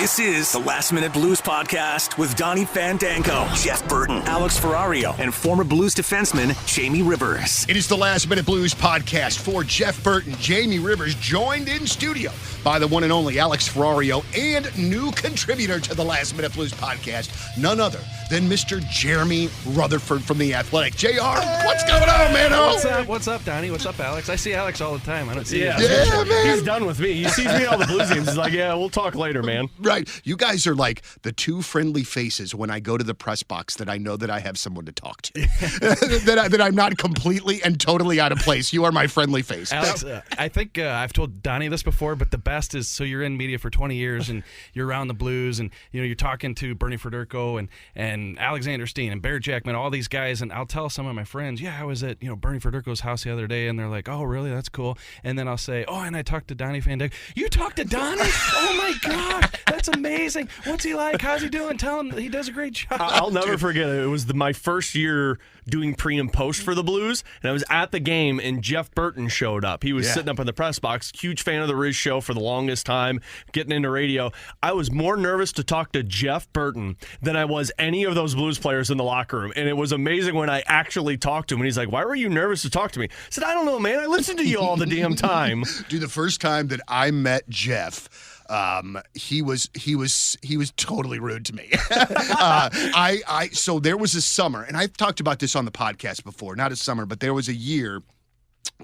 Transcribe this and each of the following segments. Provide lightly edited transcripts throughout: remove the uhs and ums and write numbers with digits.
This is the Last Minute Blues Podcast with Donny Fandango, Jeff Burton, Alex Ferrario, and former Blues defenseman Jamie Rivers. It is the Last Minute Blues Podcast for Jeff Burton, Jamie Rivers, joined in studio by the one and only Alex Ferrario, and new contributor to the Last Minute Blues Podcast, none other than Mr. Jeremy Rutherford from The Athletic. JR, what's going on, man? What's up, Donny? What's up, Alex? I see Alex all the time. I don't see you. Yeah, man. He's done with me. He sees me at all the Blues games. He's like, yeah, we'll talk later, man. Right. You guys are like the two friendly faces when I go to the press box that I know that I have someone to talk to. that I'm not completely and totally out of place. You are my friendly face. Alex, I think I've told Donny this before, but the best is, so you're in media for 20 years and you're around the Blues and you're talking to Bernie Ferrario and Alexander Steen and Bear Jackman, all these guys, and I'll tell some of my friends, I was at Bernie Ferrario's house the other day, and they're like, oh, really? That's cool. And then I'll say, oh, and I talked to Donny Fandango. You talked to Donny? Oh, my God. That's amazing. What's he like? How's he doing? Tell him he does a great job. I'll never forget it. It was my first year doing pre and post for the Blues, and I was at the game, and Jeff Burton showed up. He was sitting up in the press box, huge fan of the Riz Show for the longest time, getting into radio. I was more nervous to talk to Jeff Burton than I was any of those Blues players in the locker room, and it was amazing when I actually talked to him, and he's like, why were you nervous to talk to me? I said, I don't know, man. I listen to you all the damn time. Dude, the first time that I met Jeff, he was totally rude to me. So there was a summer, and I've talked about this on the podcast before, not a summer, but there was a year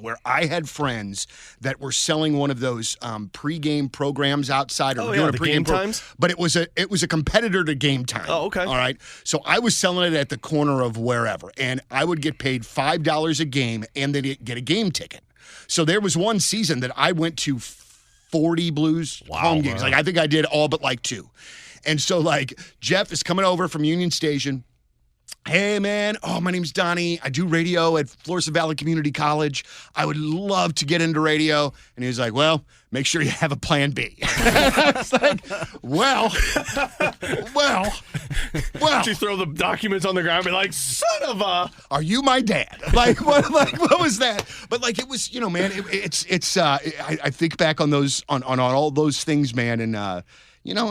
where I had friends that were selling one of those pregame programs outside, or doing a pregame Game Times. But it was a competitor to Game Time. Oh, okay. All right. So I was selling it at the corner of wherever, and I would get paid $5 a game, and then get a game ticket. So there was one season that I went to 40 Blues home games. Like, I think I did all but like 2. And so, like, Jeff is coming over from Union Station. Hey, man. Oh, my name's Donny. I do radio at Florissant Valley Community College. I would love to get into radio. And he was like, well, make sure you have a plan B. I was like, well. Did you throw the documents on the ground and be like, son of a... Are you my dad? Like, what was that? But, like, it was, man, I think back on those, on all those things, man, and, I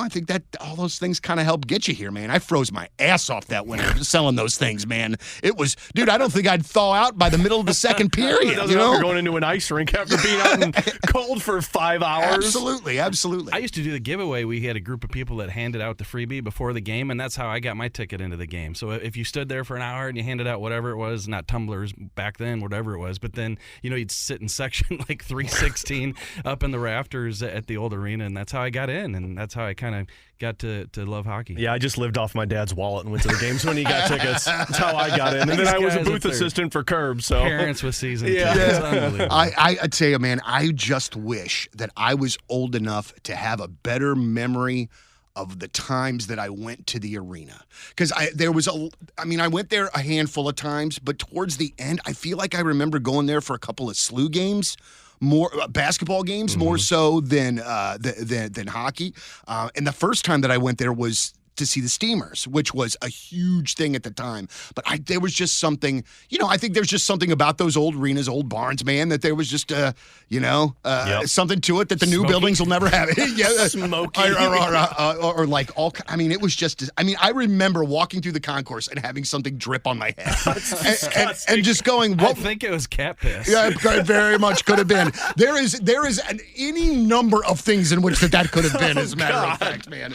think that all those things kind of help get you here, man. I froze my ass off that winter selling those things, man. It was, dude, I don't think I'd thaw out by the middle of the second period. You're going into an ice rink after being out in cold for 5 hours. Absolutely. I used to do the giveaway. We had a group of people that handed out the freebie before the game, and that's how I got my ticket into the game. So if you stood there for an hour and you handed out whatever it was, not tumblers back then, whatever it was, but then, you'd sit in section like 316 up in the rafters at the old arena, and that's how I got in, and that's how I kind of got to love hockey. Yeah, I just lived off my dad's wallet and went to the games when he got tickets. That's how I got in. And then I was a booth assistant for Curb. So parents with season tickets. It's unbelievable. I tell you, man, I just wish that I was old enough to have a better memory of the times that I went to the arena. Because I went there a handful of times, but towards the end, I feel like I remember going there for a couple of SLU games. More basketball games, more so than hockey. And the first time that I went there was to see the Steamers, which was a huge thing at the time. But there was just something, I think there's just something about those old arenas, old barns, man, that there was just, something to it that the new buildings will never have. Smoky. Or like all, it was just, I remember walking through the concourse and having something drip on my head. and just going, I think it was cat piss. Yeah, it very much could have been. There is any number of things in which that could have been, as a matter of fact, man.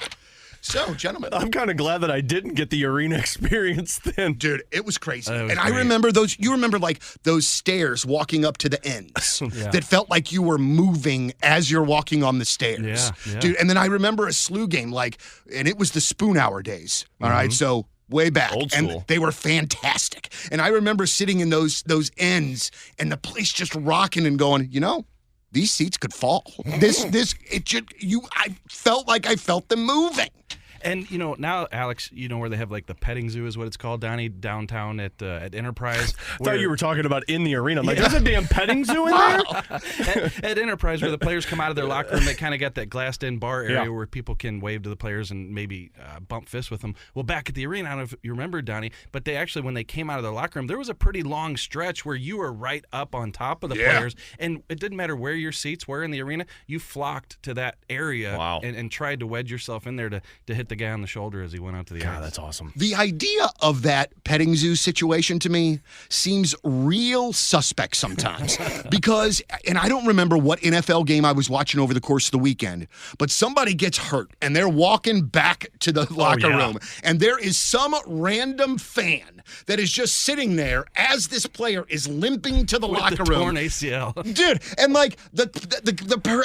So, gentlemen, I'm kind of glad that I didn't get the arena experience then. Dude, it was crazy. And I remember those, you remember like those stairs walking up to the ends that felt like you were moving as you're walking on the stairs. Yeah. Dude, and then I remember a SLU game, and it was the spoon hour days. All right, so way back. Old school. And they were fantastic. And I remember sitting in those ends and the place just rocking and going, these seats could fall. I felt like I felt them moving. And, now, Alex, where they have, like, the petting zoo is what it's called, Donnie, downtown at Enterprise. I thought you were talking about in the arena. I'm like, there's a damn petting zoo in there? At Enterprise, where the players come out of their locker room, they kind of got that glassed-in bar area where people can wave to the players and maybe bump fists with them. Well, back at the arena, I don't know if you remember, Donnie, but they actually, when they came out of their locker room, there was a pretty long stretch where you were right up on top of the players, and it didn't matter where your seats were in the arena, you flocked to that area and tried to wedge yourself in there to hit the guy on the shoulder as he went out to the ice. That's awesome. The idea of that petting zoo situation to me seems real suspect sometimes because, and I don't remember what NFL game I was watching over the course of the weekend, but somebody gets hurt and they're walking back to the locker room and there is some random fan that is just sitting there as this player is limping to the locker room. Torn ACL. Dude, and like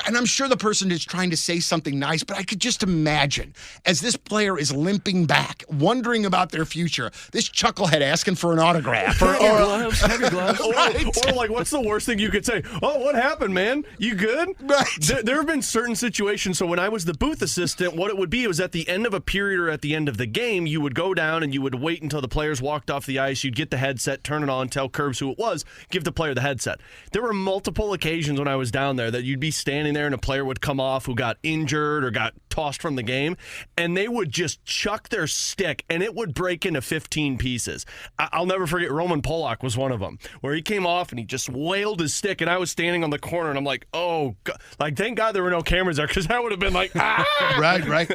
and I'm sure the person is trying to say something nice, but I could just imagine as this player is limping back, wondering about their future, this chucklehead asking for an autograph. Have your gloves. Or like, what's the worst thing you could say? Oh, what happened, man? You good? Right. There have been certain situations. So when I was the booth assistant, what it would be was at the end of a period or at the end of the game, you would go down and you would wait until the players walked off the ice. You'd get the headset, turn it on, tell Curbs who it was, give the player the headset. There were multiple occasions when I was down there that you'd be standing there and a player would come off who got injured or got tossed from the game, and they would just chuck their stick, and it would break into 15 pieces. I'll never forget, Roman Polak was one of them, where he came off and he just wailed his stick, and I was standing on the corner, and I'm like, oh, God. Like, thank God there were no cameras there, because I would have been like, ah! Right.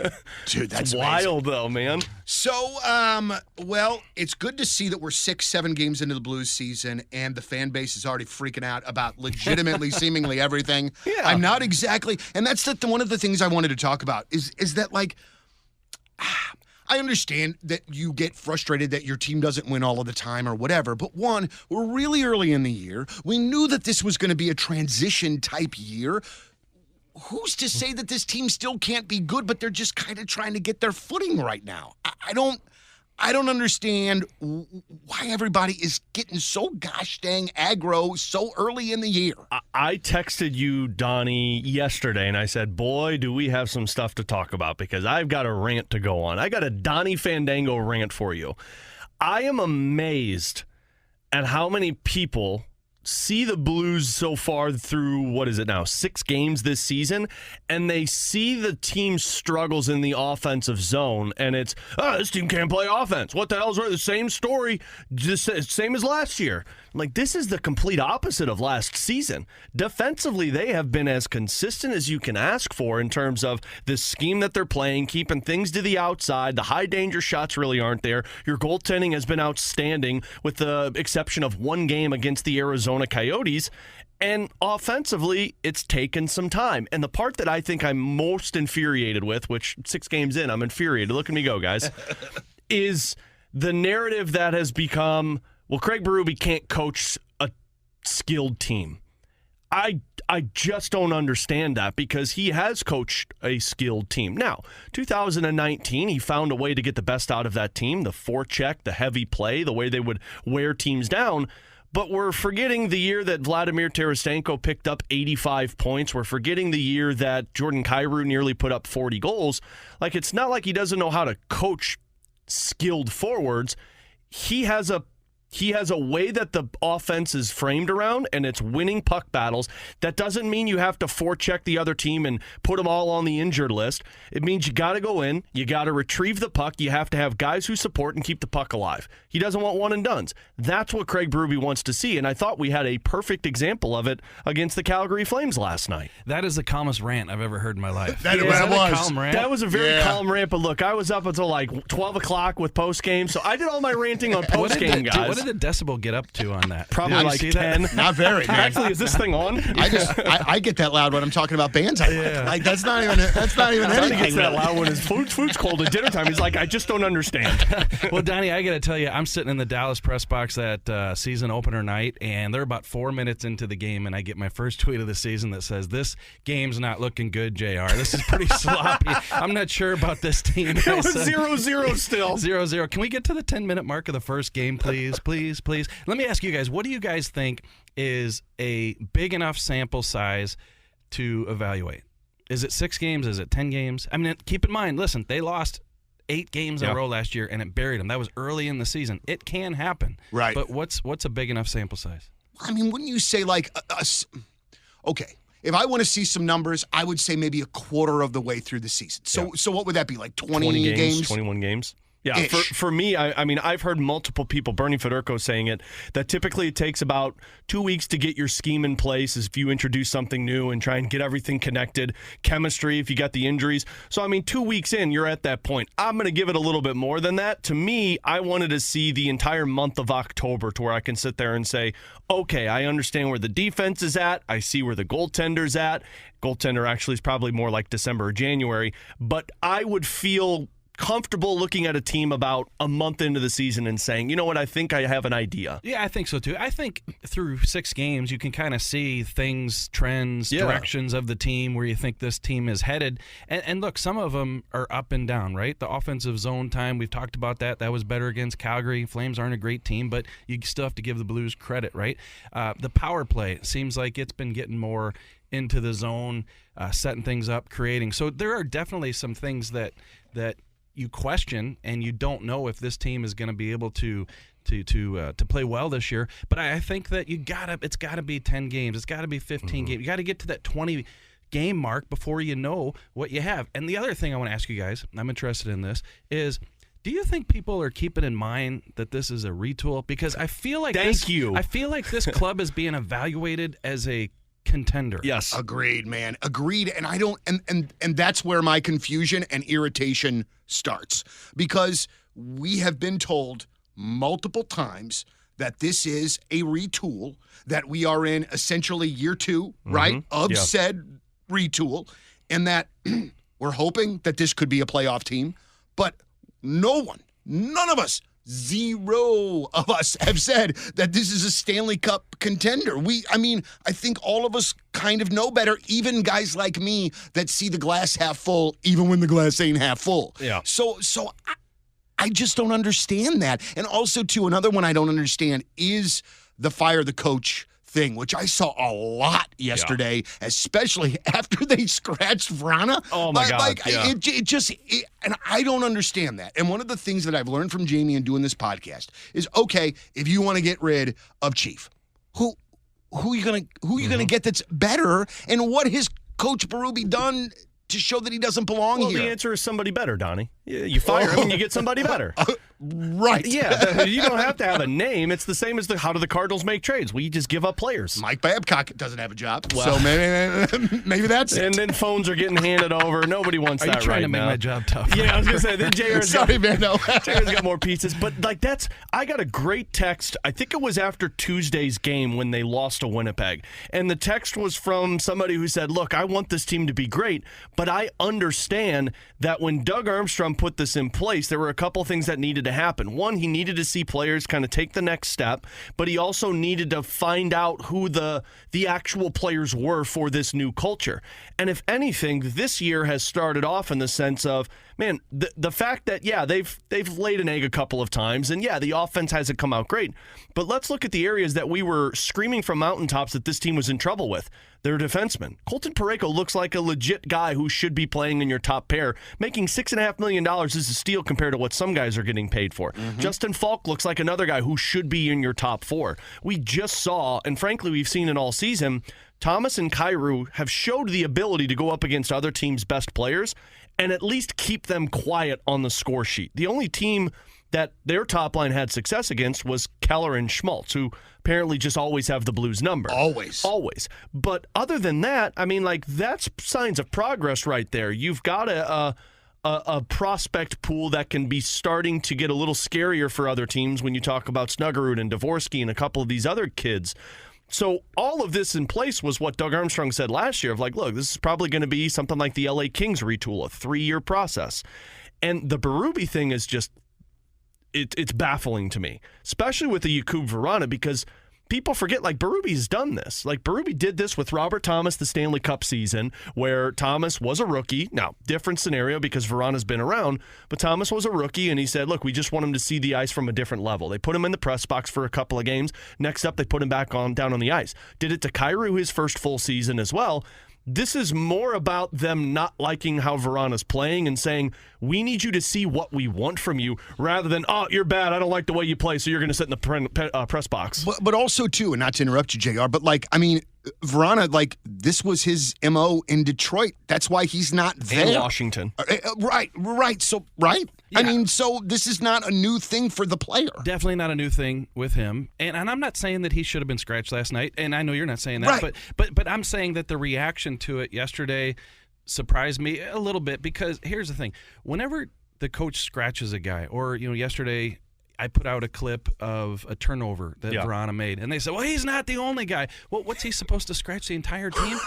Dude, that's wild, though, man. So, well, it's good to see that we're 6-7 games into the Blues season, and the fan base is already freaking out about legitimately, seemingly everything. Yeah. I'm not exactly, and that's one of the things I wanted to talk about, is that, like, I understand that you get frustrated that your team doesn't win all of the time or whatever, but one, we're really early in the year. We knew that this was going to be a transition type year. Who's to say that this team still can't be good, but they're just kind of trying to get their footing right now? I don't understand why everybody is getting so gosh dang aggro so early in the year. I texted you, Donnie, yesterday, and I said, boy, do we have some stuff to talk about, because I've got a rant to go on. I got a Donnie Fandango rant for you. I am amazed at how many people see the Blues so far through, 6 games this season, and they see the team's struggles in the offensive zone, and it's, this team can't play offense. What the hell's right? The same story, just same as last year. Like, this is the complete opposite of last season. Defensively, they have been as consistent as you can ask for in terms of the scheme that they're playing, keeping things to the outside. The high-danger shots really aren't there. Your goaltending has been outstanding, with the exception of one game against the Arizona Coyotes. And offensively, it's taken some time. And the part that I think I'm most infuriated with, which 6 games in, I'm infuriated. Look at me go, guys, is the narrative that has become, well, Craig Berube can't coach a skilled team. I just don't understand that, because he has coached a skilled team. Now, 2019, he found a way to get the best out of that team, the forecheck, the heavy play, the way they would wear teams down. But we're forgetting the year that Vladimir Tarasenko picked up 85 points. We're forgetting the year that Jordan Kyrou nearly put up 40 goals. Like, it's not like he doesn't know how to coach skilled forwards. He has a way that the offense is framed around, and it's winning puck battles. That doesn't mean you have to forecheck the other team and put them all on the injured list. It means you got to go in, you got to retrieve the puck, you have to have guys who support and keep the puck alive. He doesn't want one and dones. That's what Craig Berube wants to see, and I thought we had a perfect example of it against the Calgary Flames last night. That is the calmest rant I've ever heard in my life. That was a very calm rant, but look, I was up until like 12 o'clock with postgame, so I did all my ranting on postgame, guys. What did the decibel get up to on that? Probably like 10. Not very, man. Actually, is this thing on? I get that loud when I'm talking about bands. Like, that's not even anything. He gets that loud when his food's cold at dinner time. He's like, I just don't understand. Well, Donnie, I got to tell you, I'm sitting in the Dallas press box that season opener night, and they're about 4 minutes into the game, and I get my first tweet of the season that says, "This game's not looking good, JR. This is pretty sloppy. I'm not sure about this team." It was 0-0 still. 0-0. Can we get to the 10-minute mark of the first game, please? Please. Let me ask you guys, what do you guys think is a big enough sample size to evaluate? Is it 6 games? Is it 10 games? I mean, keep in mind, listen, they lost 8 games in a row last year, and it buried them. That was early in the season. It can happen. Right. But what's a big enough sample size? I mean, wouldn't you say like, okay, if I want to see some numbers, I would say maybe a quarter of the way through the season. So what would that be, like 20 games? 21 games. Yeah, for me, I mean, I've heard multiple people, Bernie Federko saying it, that typically it takes about 2 weeks to get your scheme in place as if you introduce something new and try and get everything connected, chemistry, if you got the injuries. So, I mean, 2 weeks in, you're at that point. I'm going to give it a little bit more than that. To me, I wanted to see the entire month of October to where I can sit there and say, okay, I understand where the defense is at. I see where the goaltender's at. Goaltender actually is probably more like December or January. But I would feel comfortable looking at a team about a month into the season and saying, you know what, I think I have an idea. Yeah, I think so too. I think through 6 games, you can kind of see things, trends, directions of the team where you think this team is headed. And look, some of them are up and down, right? The offensive zone time, we've talked about that. That was better against Calgary. Flames aren't a great team, but you still have to give the Blues credit, right? The power play seems like it's been getting more into the zone, setting things up, creating. So there are definitely some things that you question, and you don't know if this team is going to be able to play well this year. But I think that it's got to be 10 games. It's got to be 15 games. You got to get to that 20 game mark before you know what you have. And the other thing I want to ask you guys, I'm interested in this, is do you think people are keeping in mind that this is a retool? Because I feel like I feel like this club is being evaluated as a contender. Yes. Agreed, man. Agreed. And I don't and that's where my confusion and irritation starts. Because we have been told multiple times that this is a retool, that we are in essentially year 2, right, of said retool, and that we're hoping that this could be a playoff team. But none of us, 0 of us have said that this is a Stanley Cup contender. I think all of us kind of know better, even guys like me that see the glass half full, even when the glass ain't half full. Yeah. So I just don't understand that. And also, too, another one I don't understand is the fire the coach thing, which I saw a lot yesterday, especially after they scratched Vrana. Oh, my God. And I don't understand that. And one of the things that I've learned from Jamie in doing this podcast is, okay, if you want to get rid of Chief, who are you gonna get that's better? And what has Coach Berube done to show that he doesn't belong here? The answer is somebody better, Donny. You fire him and you get somebody better. Right. Yeah, you don't have to have a name. It's the same as how do the Cardinals make trades? We just give up players. Mike Babcock doesn't have a job, so maybe that's it. And then phones are getting handed over. Nobody wants that right now. Are you trying to make my job tough? Yeah, I was going to say, then JR's JR's got more pieces. But, I got a great text. I think it was after Tuesday's game when they lost to Winnipeg. And the text was from somebody who said, look, I want this team to be great, but I understand that when Doug Armstrong put this in place, there were a couple things that needed to happen. One, he needed to see players kind of take the next step, but he also needed to find out who the actual players were for this new culture. And if anything, this year has started off in the sense of, man, the fact that, they've laid an egg a couple of times, and the offense hasn't come out great. But let's look at the areas that we were screaming from mountaintops that this team was in trouble with. Their defensemen. Colton Parayko looks like a legit guy who should be playing in your top pair. Making $6.5 million is a steal compared to what some guys are getting paid for. Justin Falk looks like another guy who should be in your top 4. We just saw, and frankly we've seen it all season, Thomas and Kyrou have showed the ability to go up against other teams' best players and at least keep them quiet on the score sheet. The only team that their top line had success against was Keller and Schmaltz, who apparently just always have the Blues number. Always. But other than that, that's signs of progress right there. You've got a prospect pool that can be starting to get a little scarier for other teams when you talk about Snuggerud and Dvorsky and a couple of these other kids. So all of this in place was what Doug Armstrong said last year of look, this is probably going to be something like the LA Kings retool, a 3-year process. And the Berube thing is just, it's baffling to me, especially with the Jakub Vrana, because people forget, Berube's done this. Berube did this with Robert Thomas the Stanley Cup season, where Thomas was a rookie. Now, different scenario because Vrana's been around, but Thomas was a rookie, and he said, look, we just want him to see the ice from a different level. They put him in the press box for a couple of games. Next up, they put him back down on the ice. Did it to Kyrou his first full season as well. This is more about them not liking how Vrana's playing and saying, we need you to see what we want from you, rather than, oh, you're bad, I don't like the way you play, so you're going to sit in the press box. But also, too, and not to interrupt you, JR, but, Vrana, this was his MO in Detroit. That's why he's not there. In Washington. Right. So, right? Yeah. So this is not a new thing for the player. Definitely not a new thing with him. And I'm not saying that he should have been scratched last night, and I know you're not saying that, right. but I'm saying that the reaction to it yesterday surprised me a little bit, because here's the thing. Whenever the coach scratches a guy, or, yesterday I put out a clip of a turnover that Vrana made, and they said, well, he's not the only guy. Well, what's he supposed to scratch the entire team?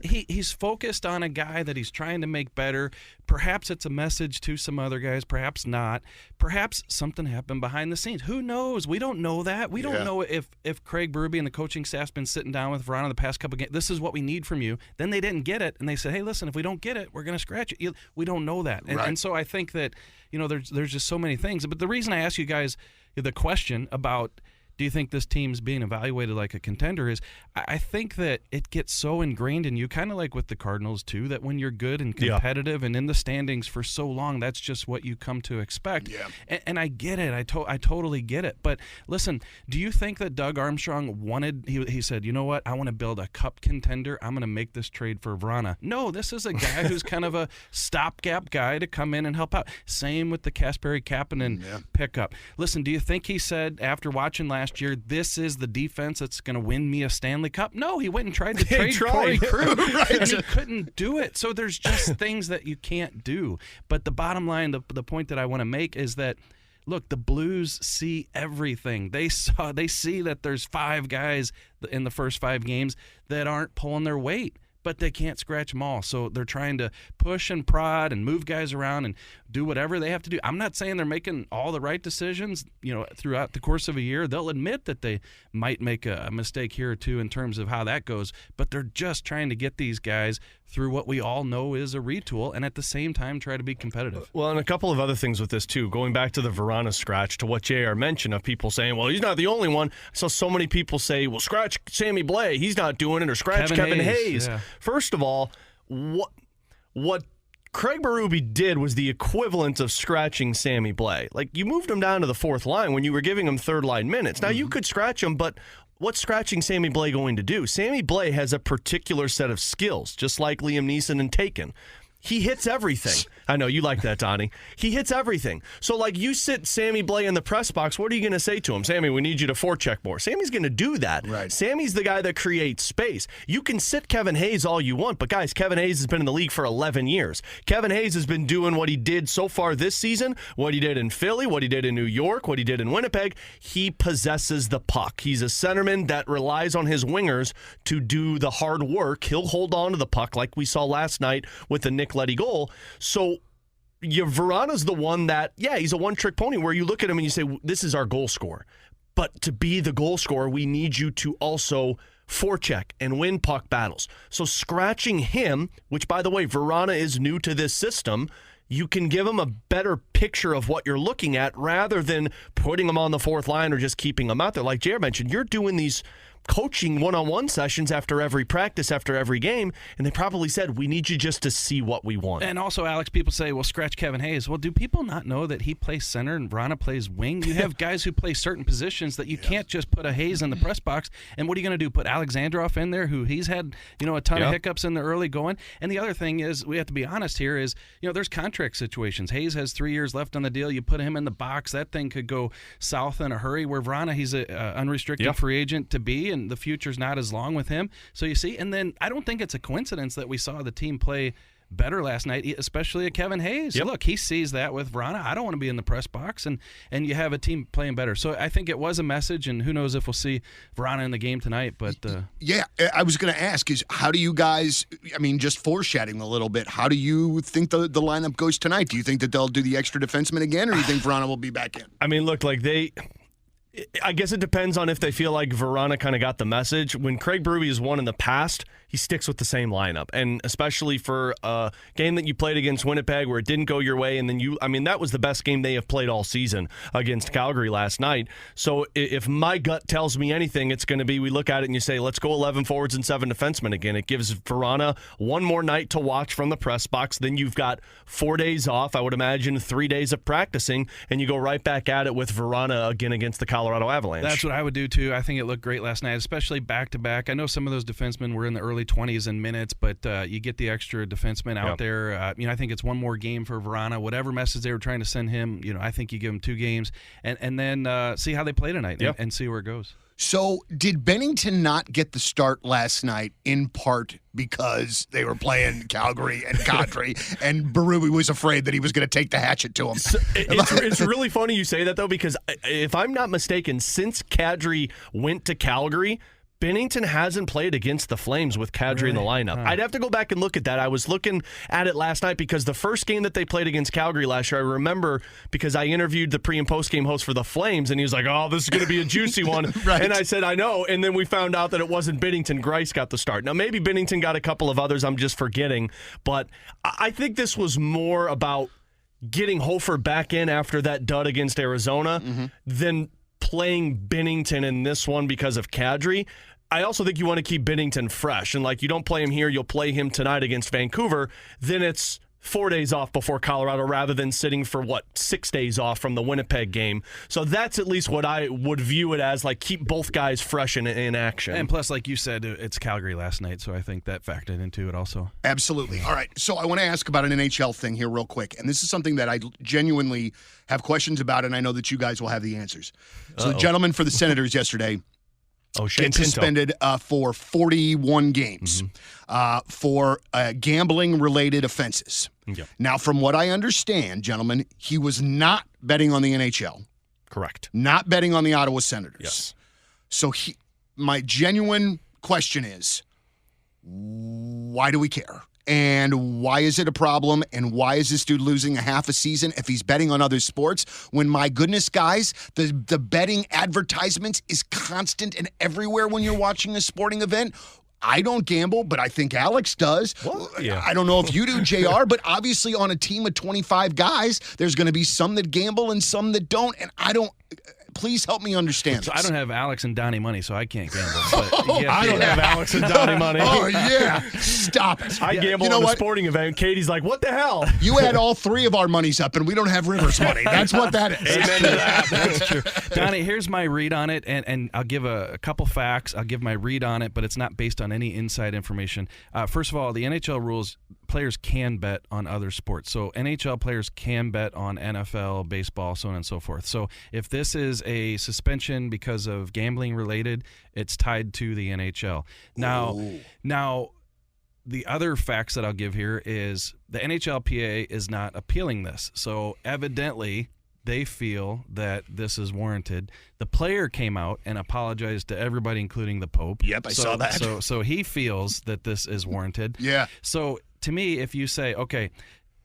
He's focused on a guy that he's trying to make better. Perhaps it's a message to some other guys, perhaps not. Perhaps something happened behind the scenes. Who knows? We don't know that. We don't know if Craig Berube and the coaching staff's been sitting down with Vrana the past couple of games. This is what we need from you. Then they didn't get it, and they said, hey, listen, if we don't get it, we're going to scratch it. We don't know that. And so I think that, there's just so many things. But the reason I ask you guys the question about, do you think this team's being evaluated like a contender, is I think that it gets so ingrained in you, kind of like with the Cardinals too, that when you're good and competitive and in the standings for so long, that's just what you come to expect. Yeah. And I get it. I totally get it. But listen, do you think that Doug Armstrong wanted, he said, you know what, I want to build a cup contender. I'm going to make this trade for Vrana. No, this is a guy who's kind of a stopgap guy to come in and help out. Same with the Kasperi Kapanen pickup. Listen, do you think he said after watching last year, this is the defense that's going to win me a Stanley Cup? No, he went and tried to trade Corey Crew, and he couldn't do it. So there's just things that you can't do. But the bottom line, the point that I want to make is that, look, the Blues see everything. They see that there's 5 guys in the first 5 games that aren't pulling their weight, but they can't scratch them all. So they're trying to push and prod and move guys around and do whatever they have to do. I'm not saying they're making all the right decisions, throughout the course of a year. They'll admit that they might make a mistake here or two in terms of how that goes, but they're just trying to get these guys through what we all know is a retool, and at the same time try to be competitive. Well, and a couple of other things with this too, going back to the Vrana scratch, to what JR mentioned of people saying, well, he's not the only one. I saw so many people say, well, scratch Sammy Blais, he's not doing it, or scratch Kevin Hayes. Yeah. First of all, what Craig Berube did was the equivalent of scratching Sammy Blais. You moved him down to the 4th line when you were giving him 3rd line minutes. Now, you could scratch him, but what's scratching Sammy Blais going to do? Sammy Blais has a particular set of skills, just like Liam Neeson and Taken. He hits everything. I know, you like that, Donny. He hits everything. So, you sit Sammy Blais in the press box, what are you going to say to him? Sammy, we need you to forecheck more. Sammy's going to do that. Right. Sammy's the guy that creates space. You can sit Kevin Hayes all you want, but guys, Kevin Hayes has been in the league for 11 years. Kevin Hayes has been doing what he did so far this season, what he did in Philly, what he did in New York, what he did in Winnipeg. He possesses the puck. He's a centerman that relies on his wingers to do the hard work. He'll hold on to the puck like we saw last night with the Nick Leddy goal. So Vrana's the one that, he's a one-trick pony where you look at him and you say, this is our goal scorer. But to be the goal scorer, we need you to also forecheck and win puck battles. So scratching him, which, by the way, Vrana is new to this system, you can give him a better picture of what you're looking at rather than putting him on the 4th line or just keeping him out there. Like Jared mentioned, you're doing these coaching one-on-one sessions after every practice, after every game, and they probably said, we need you just to see what we want. And also, Alex, people say, well, scratch Kevin Hayes. Well, do people not know that he plays center and Vrana plays wing? You have guys who play certain positions that you can't just put a Hayes in the press box. And what are you going to do? Put Alexandrov in there, who he's had, a ton of hiccups in the early going. And the other thing is, we have to be honest here, is, there's contract situations. Hayes has 3 years left on the deal. You put him in the box, that thing could go south in a hurry, where Vrana, he's a unrestricted free agent to be, and the future's not as long with him. So you see, and then I don't think it's a coincidence that we saw the team play better last night, especially at Kevin Hayes. Yep. Look, he sees that with Vrana. I don't want to be in the press box, and you have a team playing better. So I think it was a message, and who knows if we'll see Vrana in the game tonight. But I was going to ask is, how do you guys, just foreshadowing a little bit, how do you think the lineup goes tonight? Do you think that they'll do the extra defenseman again, or do you think Vrana will be back in? Look, I guess it depends on if they feel like Vrana kind of got the message. When Craig Berube has won in the past, he sticks with the same lineup. And especially for a game that you played against Winnipeg where it didn't go your way, and then that was the best game they have played all season against Calgary last night. So if my gut tells me anything, it's going to be we look at it and you say, let's go 11 forwards and 7 defensemen again. It gives Vrana one more night to watch from the press box. Then you've got 4 days off, I would imagine 3 days of practicing, and you go right back at it with Vrana again against the Colorado Avalanche. That's what I would do too. I think it looked great last night, especially back-to-back. I know some of those defensemen were in the early 20s in minutes, but you get the extra defenseman out there. I think it's one more game for Vrana. Whatever message they were trying to send him, I think you give him 2 games and then see how they play tonight and see where it goes. So did Bennington not get the start last night in part because they were playing Calgary and Kadri, and Berube was afraid that he was going to take the hatchet to him? So it's really funny you say that, though, because if I'm not mistaken, since Kadri went to Calgary, Bennington hasn't played against the Flames with Kadri in the lineup. I'd have to go back and look at that. I was looking at it last night because the first game that they played against Calgary last year, I remember because I interviewed the pre- and post-game host for the Flames, and he was like, oh, this is going to be a juicy one. Right. And I said, I know. And then we found out that it wasn't Bennington. Grice got the start. Now, maybe Bennington got a couple of others I'm just forgetting, but I think this was more about getting Hofer back in after that dud against Arizona than playing Bennington in this one because of Kadri. I also think you want to keep Bennington fresh. And you don't play him here, you'll play him tonight against Vancouver. Then it's 4 days off before Colorado rather than sitting for, 6 days off from the Winnipeg game. So that's at least what I would view it as, keep both guys fresh in action. And plus, like you said, it's Calgary last night, so I think that factored into it also. Absolutely. All right, so I want to ask about an NHL thing here real quick, and this is something that I genuinely have questions about, and I know that you guys will have the answers. So the gentleman for the Senators yesterday gets suspended for 41 games for gambling-related offenses. Yep. Now, from what I understand, gentlemen, he was not betting on the NHL. Correct. Not betting on the Ottawa Senators. Yes. So my genuine question is, why do we care? And why is it a problem? And why is this dude losing a half a season if he's betting on other sports? When, my goodness, guys, the betting advertisements is constant and everywhere when you're watching a sporting event. I don't gamble, but I think Alex does. Well, yeah. I don't know if you do, JR, but obviously on a team of 25 guys, there's going to be some that gamble and some that don't. And I don't. Please help me understand So this. I don't have Alex and Donny money, so I can't gamble. But I don't have Alex and Donny money. Oh, yeah. Stop it. I gamble on a sporting event. Katie's like, what the hell? You had all 3 of our monies up, and we don't have Rivers money. That's what that is. Amen to that. That's true. Donny, here's my read on it, and I'll give a couple facts. I'll give my read on it, but it's not based on any inside information. First of all, the NHL rules, players can bet on other sports. So NHL players can bet on NFL, baseball, so on and so forth. So if this is a suspension because of gambling related, it's tied to the NHL. Now, the other facts that I'll give here is the NHLPA is not appealing this. So evidently they feel that this is warranted. The player came out and apologized to everybody, including the Pope. Yep, I saw that. So he feels that this is warranted. Yeah. So to me, if you say, okay,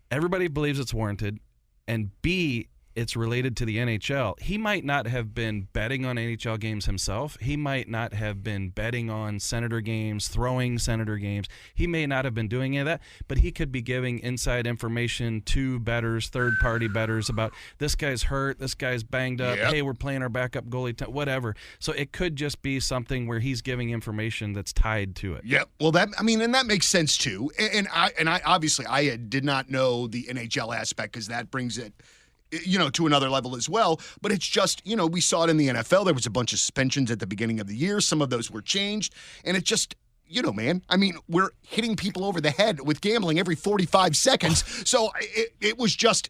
everybody believes it's warranted, and B, it's related to the NHL, he might not have been betting on NHL games himself. He might not have been betting on Senator games, throwing Senator games. He may not have been doing any of that, but he could be giving inside information to bettors, third-party bettors about this guy's hurt, this guy's banged up, hey, we're playing our backup goalie, whatever. So it could just be something where he's giving information that's tied to it. Yep. Well, and that makes sense too. And I obviously I did not know the NHL aspect because that brings it to another level as well. But it's just, we saw it in the NFL. There was a bunch of suspensions at the beginning of the year. Some of those were changed. And it just, man, I mean, we're hitting people over the head with gambling every 45 seconds. So it was just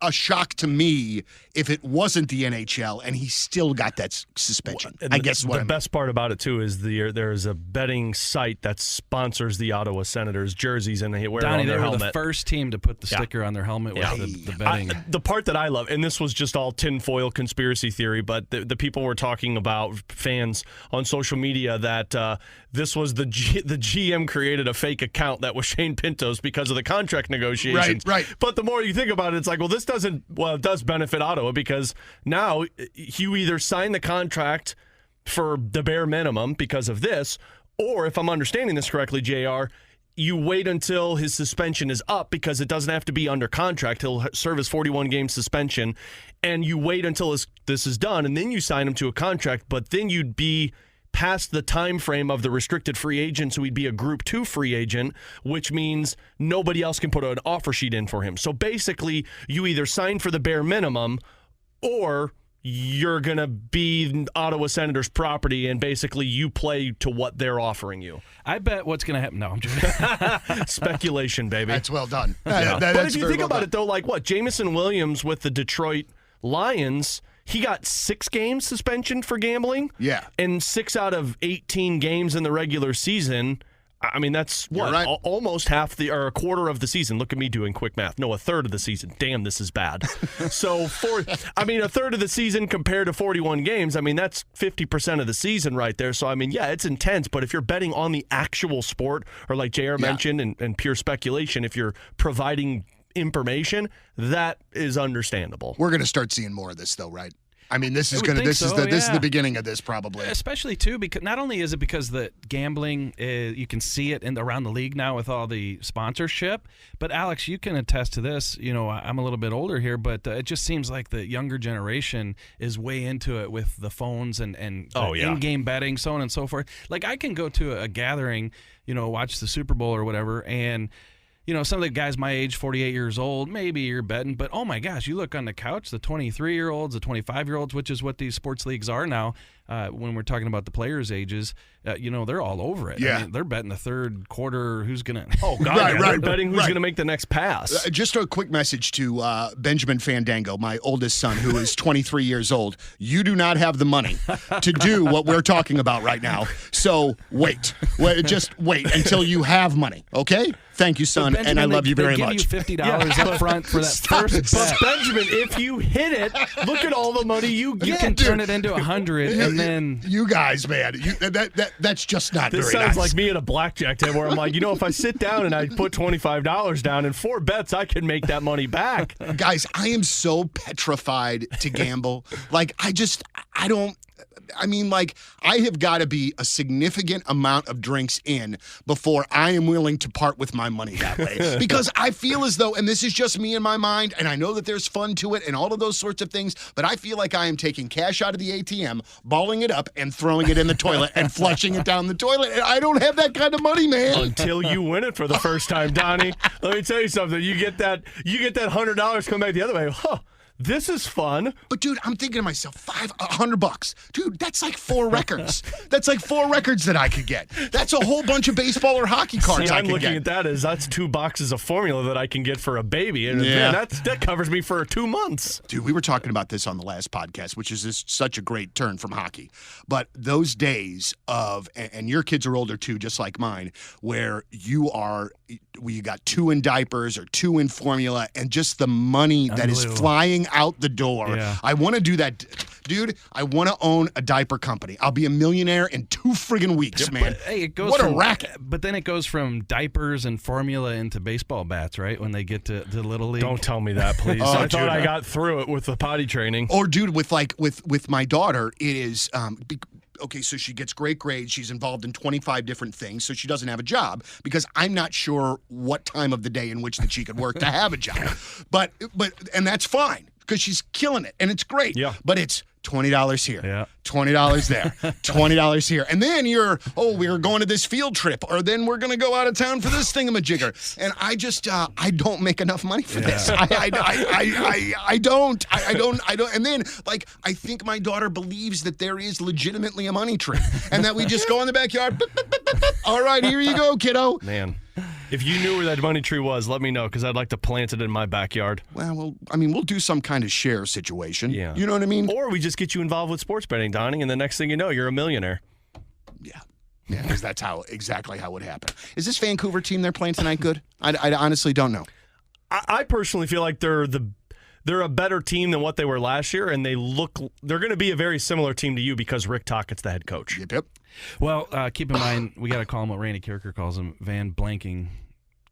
a shock to me if it wasn't the NHL and he still got that suspension. I guess the best part about it too is there's a betting site that sponsors the Ottawa Senators jerseys and they wear Donny, it on their helmet. They were the first team to put the sticker on their helmet with the betting. The part that I love, and this was just all tinfoil conspiracy theory, but the people were talking about, fans on social media, that this was the GM created a fake account that was Shane Pinto's because of the contract negotiations. Right. But the more you think about it, it's like, well, it does benefit Ottawa because now you either sign the contract for the bare minimum because of this, Or if I'm understanding this correctly, JR, you wait until his suspension is up because it doesn't have to be under contract. He'll serve his 41-game suspension, and you wait until this is done, and then you sign him to a contract, but then you'd be past the time frame of the restricted free agent, so he'd be a Group 2 free agent, which means nobody else can put an offer sheet in for him. So basically, you either sign for the bare minimum or you're going to be Ottawa Senators property, and basically you play to what they're offering you. I bet what's going to happen. No, I'm just speculation, baby. That's well done. Yeah. That's but if you very think well about done. it, though, like what? Jamison Williams with the Detroit Lions, he got 6 games suspension for gambling. Yeah. And 6 out of 18 games in the regular season. I mean, that's what? Right. Almost half or a quarter of the season. Look at me doing quick math. No, a third of the season. Damn, this is bad. So, a third of the season compared to 41 games, I mean, that's 50% of the season right there. So, I mean, yeah, it's intense. But if you're betting on the actual sport, or like JR mentioned, and pure speculation, if you're providing information, that is understandable. We're going to start seeing more of this, though, right? I mean, this is this is the beginning of this, probably. Especially too, because not only is it because the gambling, you can see it around the league now with all the sponsorship, but Alex, you can attest to this. You know, I'm a little bit older here, but it just seems like the younger generation is way into it with the phones and in-game betting, so on and so forth. Like, I can go to a gathering, watch the Super Bowl or whatever, and some of the guys my age, 48 years old, maybe you're betting, but oh my gosh, you look on the couch, the 23-year-olds, the 25-year-olds, which is what these sports leagues are now, when we're talking about the players' ages, they're all over it. Yeah. I mean, they're betting the third quarter who's going to... Oh, God, Right. they're betting who's going to make the next pass. Just a quick message to Benjamin Fandango, my oldest son, who is 23 years old. You do not have the money to do what we're talking about right now. So wait. Just wait until you have money, okay? Thank you, son, Benjamin, and I love you very they much. give you $50 up front for that first But bet. Benjamin, if you hit it, look at all the money you get. You can turn it into 100, and then... You guys, man, that's just not This very sounds nice. like me at a blackjack table where I'm like, if I sit down and I put $25 down in 4 bets, I can make that money back. Guys, I am so petrified to gamble. Like, I have got to be a significant amount of drinks in before I am willing to part with my money that way. Because I feel as though, and this is just me in my mind, and I know that there's fun to it and all of those sorts of things, but I feel like I am taking cash out of the ATM, balling it up, and throwing it in the toilet and flushing it down the toilet. And I don't have that kind of money, man. Until you win it for the first time, Donnie. Let me tell you something. You get that $100 come back the other way. Huh. This is fun. But, dude, I'm thinking to myself, $100. Dude, that's like 4 records. That's like 4 records that I could get. That's a whole bunch of baseball or hockey cards See, I I'm could looking get. at that as that's 2 boxes of formula that I can get for a baby. And Yeah. man, that covers me for 2 months. Dude, we were talking about this on the last podcast, which is just such a great turn from hockey. But those days of, and your kids are older too, just like mine, where you got 2 in diapers or 2 in formula, and just the money that is Unbelievable. flying out the door. Yeah. I want to do that. Dude, I want to own a diaper company. I'll be a millionaire in 2 friggin' weeks, man. But, hey, it goes what from, a racket. But then it goes from diapers and formula into baseball bats, right? When they get to Little League. Don't tell me that, please. Oh, I dude. thought I got through it with the potty training. Or, dude, with my daughter, it is okay, so she gets great grades. She's involved in 25 different things, so she doesn't have a job because I'm not sure what time of the day in which that she could work to have a job. But that's fine because she's killing it, and it's great. Yeah. But it's $20 here, Yeah. $20 there, $20 here. And then we're going to this field trip, or then we're going to go out of town for this thingamajigger. And I just, I don't make enough money for this. I don't. And then, I think my daughter believes that there is legitimately a money tree and that we just go in the backyard. Beep, beep, beep, beep, beep. All right, here you go, kiddo. Man, if you knew where that money tree was, let me know because I'd like to plant it in my backyard. Well, we'll do some kind of share situation. Yeah. You know what I mean? Or we just get you involved with sports betting, Donnie, and the next thing you know, you're a millionaire. Yeah. Yeah, because that's exactly how it would happen. Is this Vancouver team they're playing tonight good? I honestly don't know. I personally feel like they're a better team than what they were last year, and they're going to be a very similar team to you because Rick Tockett's the head coach. Yep. Well, keep in mind, we got to call him what Randy Kirker calls him, Van Blanking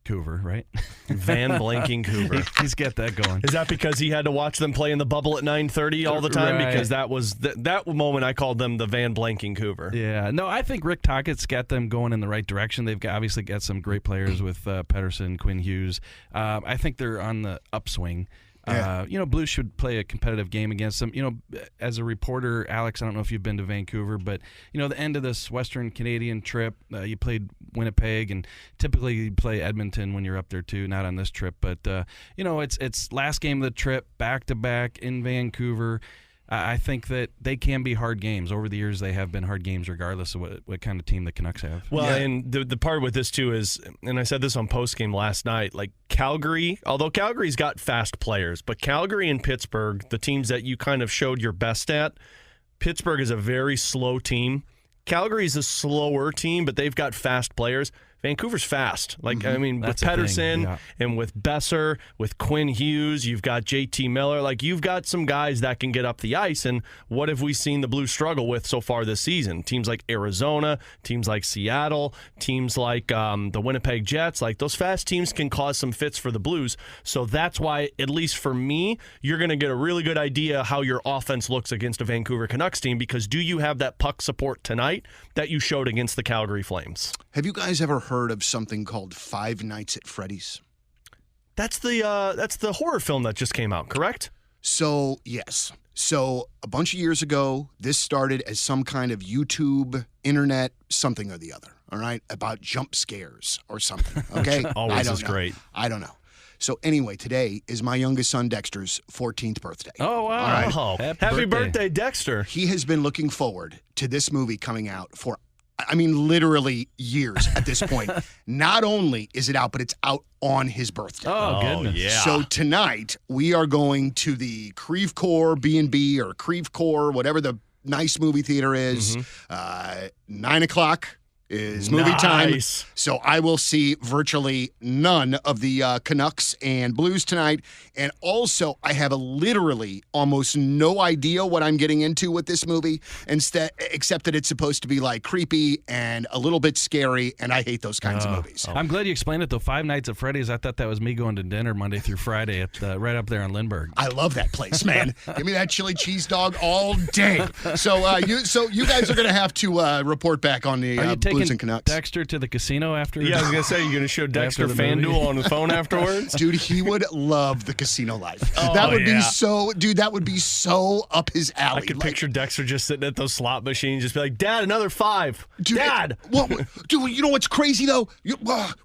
Vancouver, right? Van Blanking Coover. He's got that going. Is that because he had to watch them play in the bubble at 9:30 all the time? Right. Because that was that moment I called them the Van Blanking Coover. Yeah. No, I think Rick Tockett's got them going in the right direction. They've obviously got some great players with Pedersen, Quinn Hughes. I think they're on the upswing. Yeah. Blues should play a competitive game against them. As a reporter, Alex, I don't know if you've been to Vancouver, but, the end of this Western Canadian trip, you played Winnipeg, and typically you play Edmonton when you're up there too, not on this trip. But, it's last game of the trip, back-to-back in Vancouver. I think that they can be hard games. Over the years, they have been hard games regardless of what kind of team the Canucks have. Well, and the part with this, too, is, and I said this on postgame last night, like Calgary, although Calgary's got fast players, but Calgary and Pittsburgh, the teams that you kind of showed your best at, Pittsburgh is a very slow team. Calgary's a slower team, but they've got fast players. Vancouver's fast. With Pedersen and with Besser, with Quinn Hughes, you've got JT Miller. You've got some guys that can get up the ice. And what have we seen the Blues struggle with so far this season? Teams like Arizona, teams like Seattle, teams like the Winnipeg Jets. Those fast teams can cause some fits for the Blues. So that's why, at least for me, you're going to get a really good idea how your offense looks against a Vancouver Canucks team, because do you have that puck support tonight that you showed against the Calgary Flames? Have you guys ever heard of something called Five Nights at Freddy's? That's the horror film that just came out, correct? So, yes. So, a bunch of years ago, this started as some kind of YouTube, internet, something or the other, all right, about jump scares or something, okay? Always is great. I don't know. So, anyway, today is my youngest son, Dexter's 14th birthday. Oh, wow. All right. Happy birthday, Dexter. He has been looking forward to this movie coming out for, literally years at this point. Not only is it out, but it's out on his birthday. Oh, goodness. Yeah. So tonight, we are going to the Creve Coeur B&B or Creve Coeur, whatever the nice movie theater is. 9 o'clock is movie time. So I will see virtually none of the Canucks and Blues tonight. And also, I have literally almost no idea what I'm getting into with this movie, except that it's supposed to be creepy and a little bit scary, and I hate those kinds of movies. I'm glad you explained it, though. Five Nights at Freddy's, I thought that was me going to dinner Monday through Friday right up there on Lindbergh. I love that place, man. Give me that chili cheese dog all day. So you guys are going to have to report back on the Blues and Canucks. Dexter to the casino after? Yeah, I was going to say, you're going to show Dexter FanDuel on the phone afterwards? Dude, he would love the casino life. That would be so up his alley. I could picture Dexter just sitting at those slot machines, just be like, Dad, another 5. Dude, Dad! Dude, you know what's crazy, though?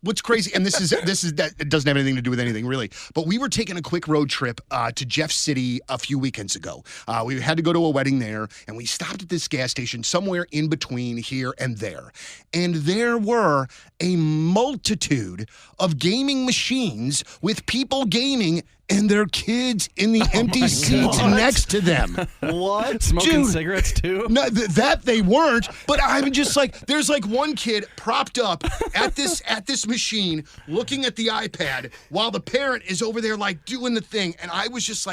What's crazy, and this is that it doesn't have anything to do with anything, really, but we were taking a quick road trip to Jeff City a few weekends ago. We had to go to a wedding there, and we stopped at this gas station somewhere in between here and there. And there were a multitude of gaming machines with people gaming and their kids in the empty seats next to them. What? Smoking cigarettes, too? No, that they weren't, but I'm just there's one kid propped up at this machine looking at the iPad while the parent is over there doing the thing, and I was just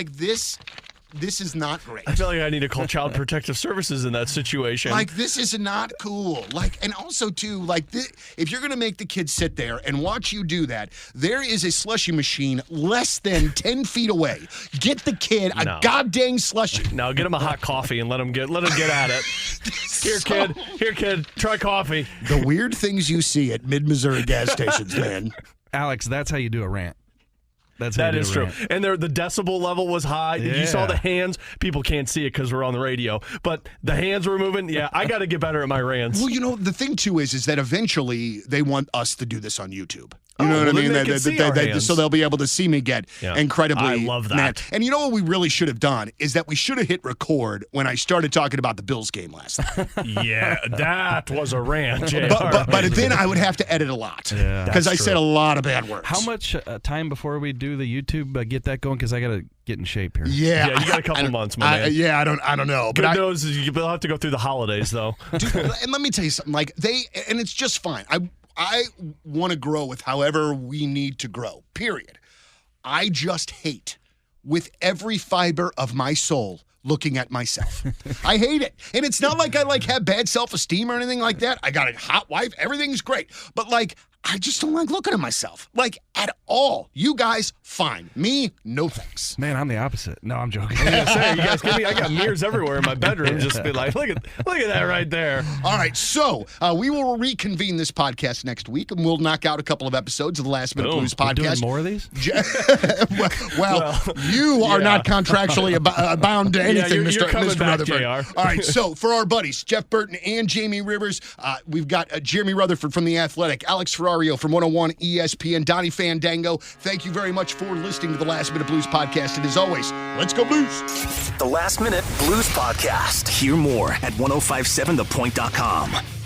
this is not great. I feel like I need to call Child Protective Services in that situation. This is not cool. And also, too, if you're going to make the kids sit there and watch you do that, there is a slushy machine less than 10 feet away. Get the kid a goddamn slushy. No, get him a hot coffee and let him get at it. Here, kid, try coffee. The weird things you see at mid-Missouri gas stations, man. Alex, that's how you do a rant. That is true. And the decibel level was high. Yeah. You saw the hands. People can't see it because we're on the radio. But the hands were moving. Yeah, I got to get better at my rants. Well, the thing, too, is that eventually they want us to do this on YouTube. You know what I mean? So they'll be able to see me get incredibly I love that. mad. And you know what we really should have done is that we should have hit record when I started talking about the Bills game last night. Yeah, that was a rant, JR. But then I would have to edit a lot because I said a lot of bad words. How much time before we do the YouTube get that going? Because I got to get in shape here. Yeah, you got a couple months, my man. I don't know. Good news is you'll have to go through the holidays, though. Dude, and let me tell you something. And it's just fine. I want to grow with however we need to grow, period. I just hate, with every fiber of my soul, looking at myself. I hate it. And it's not like I have bad self-esteem or anything like that. I got a hot wife. Everything's great. But I just don't like looking at myself, like at all. You guys, fine. Me, no thanks. Man, I'm the opposite. No, I'm joking. I was gonna say, you guys give me, I got mirrors everywhere in my bedroom. Just be like, look at that right there. All right, so we will reconvene this podcast next week, and we'll knock out a couple of episodes of the Last Minute Blues We're doing podcast. more of these? well, you are not contractually bound to anything, you're coming Mr. back, Rutherford. JR. All right, so for our buddies, Jeff Burton and Jamie Rivers, we've got Jeremy Rutherford from The Athletic, Alex Ferrario from 101 ESPN, Donny Fandango. Thank you very much for listening to the Last Minute Blues podcast. And as always, let's go Blues. The Last Minute Blues Podcast. Hear more at 1057thepoint.com.